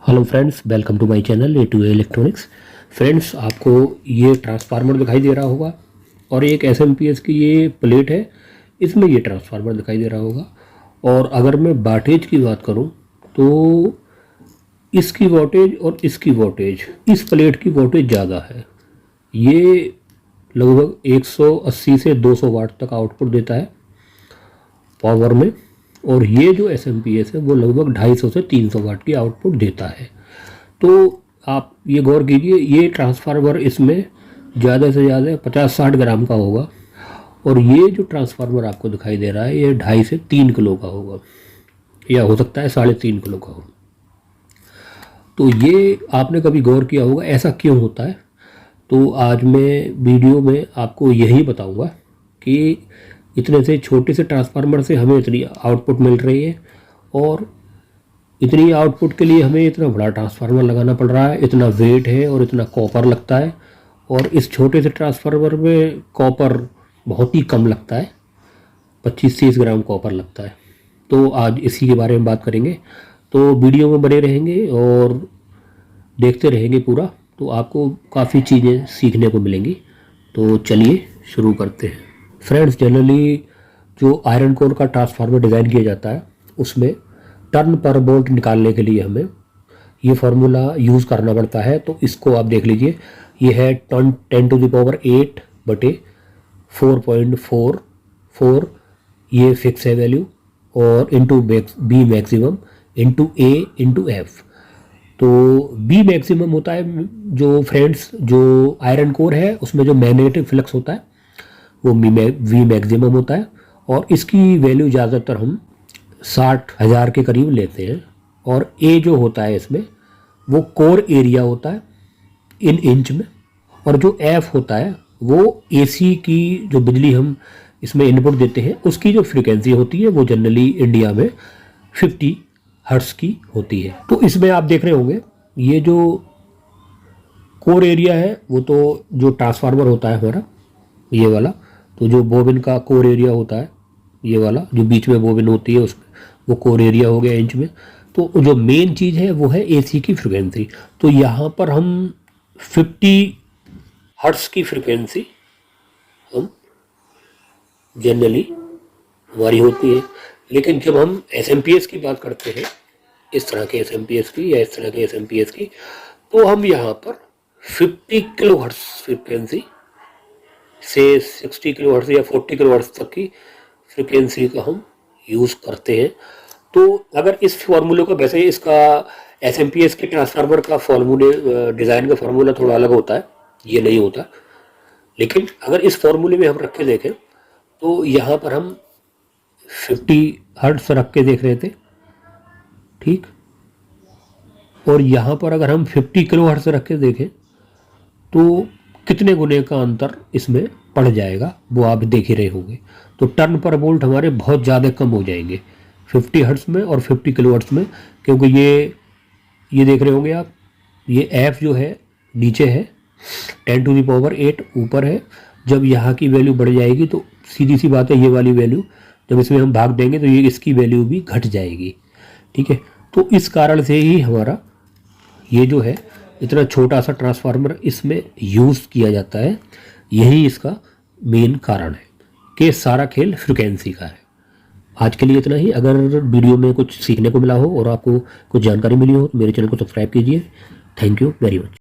Hello friends, welcome to my channel A2A electronics. Friends, आपको ये transformer दिखाई दे रहा होगा और एक एसएमपीएस की ये प्लेट है, इसमें ये ट्रांसफार्मर दिखाई दे रहा होगा। और अगर मैं वाटेज की बात करूं तो इसकी वोल्टेज और इसकी वोल्टेज, इस प्लेट की वोल्टेज ज़्यादा है। ये लगभग 180 से 200 वाट तक आउटपुट देता है पावर में, और ये जो एसएमपीएस है वो लगभग 250 से 300 वाट की आउटपुट देता है। तो आप ये गौर कीजिए, ये ट्रांसफार्मर इसमें ज़्यादा से ज़्यादा 50-60 ग्राम का होगा, और ये जो ट्रांसफार्मर आपको दिखाई दे रहा है ये 2.5 से 3 किलो का होगा, या हो सकता है 3.5 किलो का हो। तो ये आपने कभी गौर किया होगा ऐसा क्यों होता है? तो आज मैं वीडियो में आपको यही बताऊंगा कि इतने से छोटे से ट्रांसफार्मर से हमें इतनी आउटपुट मिल रही है, और इतनी आउटपुट के लिए हमें इतना बड़ा ट्रांसफार्मर लगाना पड़ रहा है, इतना वेट है और इतना कॉपर लगता है। और इस छोटे से ट्रांसफार्मर में कॉपर बहुत ही कम लगता है, 25-30 ग्राम कॉपर लगता है। तो आज इसी के बारे में बात करेंगे, तो वीडियो में बने रहेंगे और देखते रहेंगे पूरा, तो आपको काफ़ी चीज़ें सीखने को मिलेंगी। तो चलिए शुरू करते हैं। फ्रेंड्स, जनरली जो आयरन कोर का ट्रांसफार्मर डिज़ाइन किया जाता है उसमें टर्न पर वोल्ट निकालने के लिए हमें ये फार्मूला यूज़ करना पड़ता है। तो इसको आप देख लीजिए, ये है 10⁻⁴/4.44, ये फिक्स है वैल्यू, और इंटू बी मैक्सिमम इंटू ए इंटू एफ। तो बी मैक्सिमम होता है जो फ्रेंड्स, जो आयरन कोर है उसमें जो मैग्नेटिक फ्लक्स होता है वो वी मैक्सिमम होता है, और इसकी वैल्यू ज़्यादातर हम 60,000 के करीब लेते हैं। और ए जो होता है इसमें वो कोर एरिया होता है इन इंच में, और जो एफ होता है वो एसी की जो बिजली हम इसमें इनपुट देते हैं उसकी जो फ्रीक्वेंसी होती है वो जनरली इंडिया में 50 हर्ट्ज की होती है। तो इसमें आप देख रहे होंगे ये जो कोर एरिया है वो तो जो ट्रांसफार्मर होता है हमारा ये वाला, तो जो बोबिन का कोर एरिया होता है ये वाला जो बीच में बोबिन होती है उसमें, वो कोर एरिया हो गया इंच में। तो जो मेन चीज़ है वो है एसी की फ्रिक्वेंसी। तो यहाँ पर हम 50 हर्ट्ज की फ्रिक्वेंसी हम जनरली हमारी होती है। लेकिन जब हम एसएमपीएस की बात करते हैं, इस तरह के एसएमपीएस की या इस तरह के एसएमपीएस की, तो हम यहाँ पर 50 किलो हर्ट्ज फ्रिक्वेंसी से 60 किलो हर्ट्ज या 40 किलो हर्ट्ज तक की फ्रिक्वेंसी का हम यूज़ करते हैं। तो अगर इस फार्मूले को, वैसे इसका एसएमपीएस के ट्रांसफार्मर का फार्मूले डिज़ाइन का फार्मूला थोड़ा अलग होता है, ये नहीं होता, लेकिन अगर इस फार्मूले में हम रख के देखें तो यहाँ पर हम 50 हर्ट्ज रख के देख रहे थे, ठीक। और यहाँ पर अगर हम 50 किलो हर्ट्ज रख के देखें तो कितने गुने का अंतर इसमें पड़ जाएगा वो आप देख ही रहे होंगे। तो टर्न पर वोल्ट हमारे बहुत ज़्यादा कम हो जाएंगे 50 हर्ट्ज में और 50 किलो हर्ट्ज में, क्योंकि ये देख रहे होंगे आप, ये एफ जो है नीचे है, 10⁸ ऊपर है। जब यहाँ की वैल्यू बढ़ जाएगी तो सीधी सी बात है, ये वाली वैल्यू जब इसमें हम भाग देंगे तो ये इसकी वैल्यू भी घट जाएगी, ठीक है। तो इस कारण से ही हमारा ये जो है इतना छोटा सा ट्रांसफार्मर इसमें यूज़ किया जाता है। यही इसका मेन कारण है कि सारा खेल फ्रिक्वेंसी का है। आज के लिए इतना ही। अगर वीडियो में कुछ सीखने को मिला हो और आपको कुछ जानकारी मिली हो तो मेरे चैनल को सब्सक्राइब कीजिए। Thank you very much.